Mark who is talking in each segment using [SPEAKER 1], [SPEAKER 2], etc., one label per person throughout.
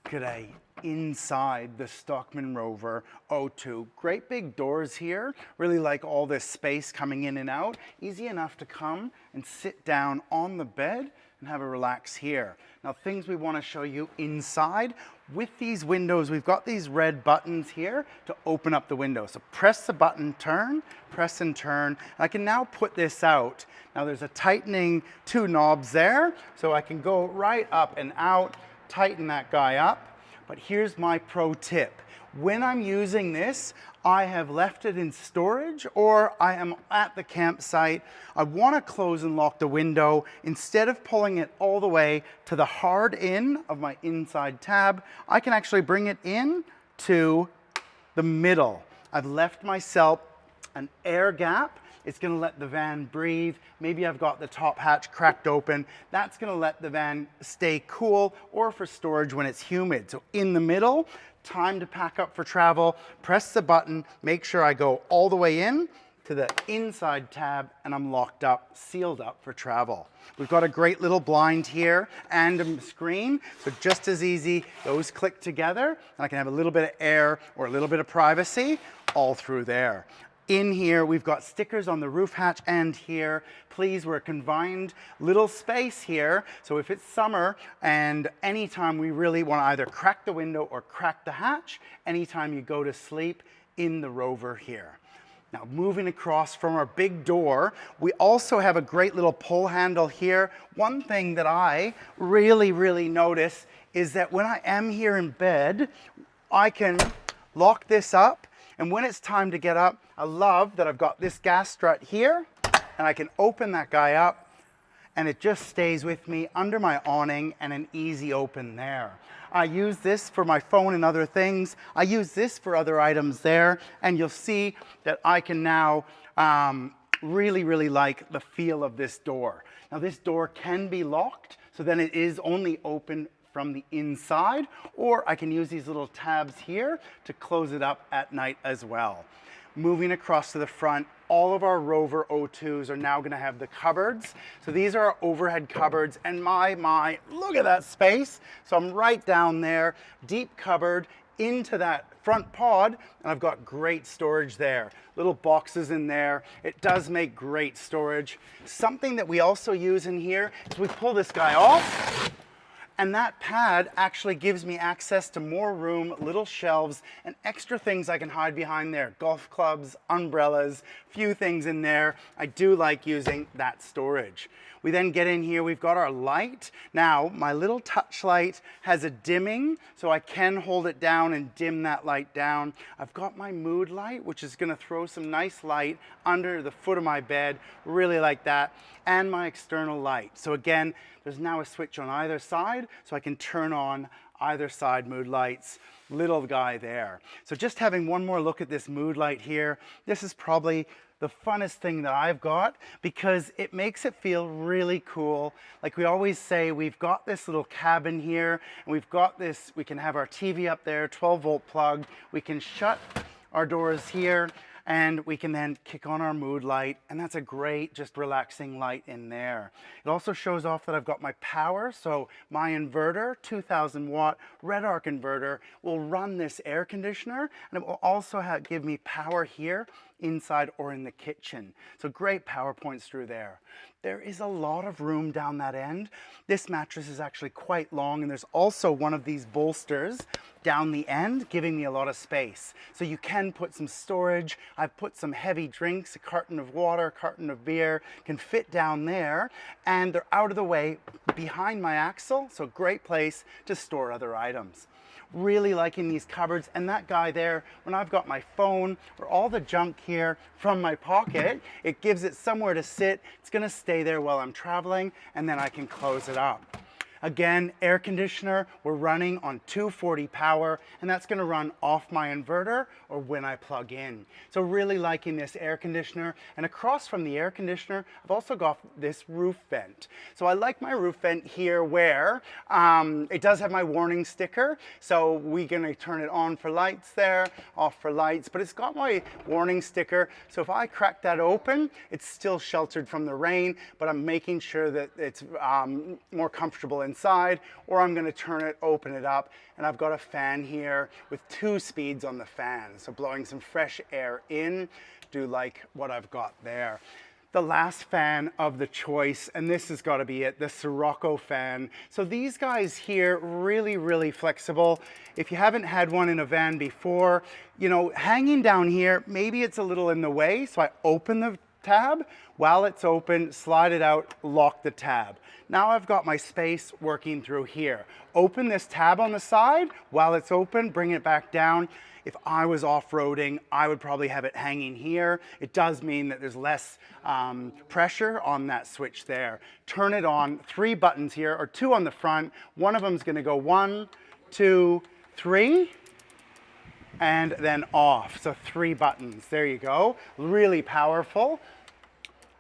[SPEAKER 1] G'day. Inside the Stockman Rover O2. Great big doors here. Really like all this space coming in and out. Easy enough to come and sit down on the bed and have a relax here. Now, things we want to show you inside. With these windows, we've got these red buttons here to open up the window. So press the button, turn, press and turn. I can now put this out. Now there's a tightening two knobs there, so I can go right up and out, tighten that guy up. But here's my pro tip. When I'm using this, I have left it in storage or I am at the campsite. I want to close and lock the window. Instead of pulling it all the way to the hard in of my inside tab, I can actually bring it in to the middle. I've left myself an air gap. It's going to let the van breathe. Maybe I've got the top hatch cracked open. That's going to let the van stay cool or for storage when it's humid. So in the middle, time to pack up for travel. Press the button, make sure I go all the way in to the inside tab and I'm locked up, sealed up for travel. We've got a great little blind here and a screen. So just as easy, those click together and I can have a little bit of air or a little bit of privacy all through there. In here, we've got stickers on the roof hatch and here. Please, we're a confined little space here. So if it's summer and anytime we really want to either crack the window or crack the hatch, anytime you go to sleep in the Rover here. Now, moving across from our big door, we also have a great little pull handle here. One thing that I really notice is that when I am here in bed, I can lock this up. And when it's time to get up, I love that I've got this gas strut here and I can open that guy up and it just stays with me under my awning and an easy open there. I use this for my phone and other things. I use this for other items there and you'll see that I can now really like the feel of this door. Now this door can be locked, so then it is only open from the inside, or I can use these little tabs here to close it up at night as well. Moving across to the front, all of our Rover O2s are now going to have the cupboards. So these are our overhead cupboards, and my, look at that space. So I'm right down there, deep cupboard into that front pod, and I've got great storage there. Little boxes in there. It does make great storage. Something that we also use in here is we pull this guy off, and that pad actually gives me access to more room, little shelves, and extra things I can hide behind there. Golf clubs, umbrellas, few things in there. I do like using that storage. We then get in here, we've got our light. Now, my little touch light has a dimming, so I can hold it down and dim that light down. I've got my mood light, which is gonna throw some nice light under the foot of my bed, really like that, and my external light. So again, there's now a switch on either side, so I can turn on either side mood lights, little guy there. So just having one more look at this mood light here, this is probably the funnest thing that I've got because it makes it feel really cool. Like we always say, we've got this little cabin here and we've got this, we can have our TV up there, 12-volt plug. We can shut our doors here and we can then kick on our mood light, and that's a great, just relaxing light in there. It also shows off that I've got my power, so my inverter, 2,000 watt red arc inverter, will run this air conditioner, and it will also give me power here, inside or in the kitchen. So great power points through there. There is a lot of room down that end. This mattress is actually quite long, and there's also one of these bolsters down the end, giving me a lot of space. So you can put some storage. I've put some heavy drinks, a carton of water, a carton of beer, can fit down there, and they're out of the way behind my axle, so great place to store other items. Really liking these cupboards, and that guy there, when I've got my phone or all the junk here from my pocket, it gives it somewhere to sit. It's gonna stay there while I'm traveling, and then I can close it up. Again, air conditioner, we're running on 240 power, and that's gonna run off my inverter or when I plug in. So really liking this air conditioner. And across from the air conditioner, I've also got this roof vent. So I like my roof vent here where it does have my warning sticker. So we're gonna turn it on for lights there, off for lights, but it's got my warning sticker. So if I crack that open, it's still sheltered from the rain, but I'm making sure that it's more comfortable inside, or I'm gonna turn it, open it up, and I've got a fan here with 2 speeds on the fan. So blowing some fresh air in, do like what I've got there. The last fan of the choice, and this has got to be it, the Sirocco fan. So these guys here, really flexible. If you haven't had one in a van before, you know, hanging down here, maybe it's a little in the way, so I open the tab. While it's open, slide it out, lock the tab. Now I've got my space working through here. Open this tab on the side. While it's open, bring it back down. If I was off-roading, I would probably have it hanging here. It does mean that there's less pressure on that switch there. Turn it on, 3 buttons here, or 2 on the front. One of them is gonna go 1, 2, 3, and then off. So 3 buttons, there you go. Really powerful.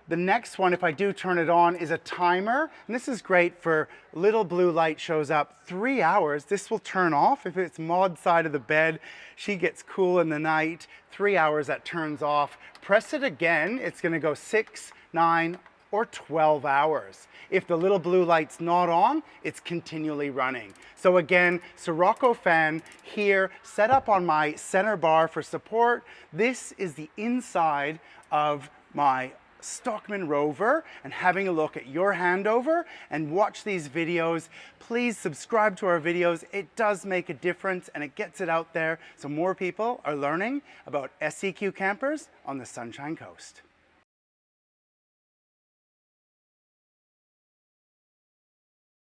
[SPEAKER 1] The next one, if I do turn it on, is a timer. And this is great for little blue light shows up 3 hours. This will turn off. If it's Maud's side of the bed, she gets cool in the night. 3 hours, that turns off. Press it again. It's gonna go 6, 9, or 12 hours. If the little blue light's not on, it's continually running. So again, Sirocco fan here, set up on my center bar for support. This is the inside of my Stockman Rover, and having a look at your Handover and watch these videos. Please subscribe to our videos. It does make a difference and it gets it out there so more people are learning about SEQ campers on the Sunshine Coast.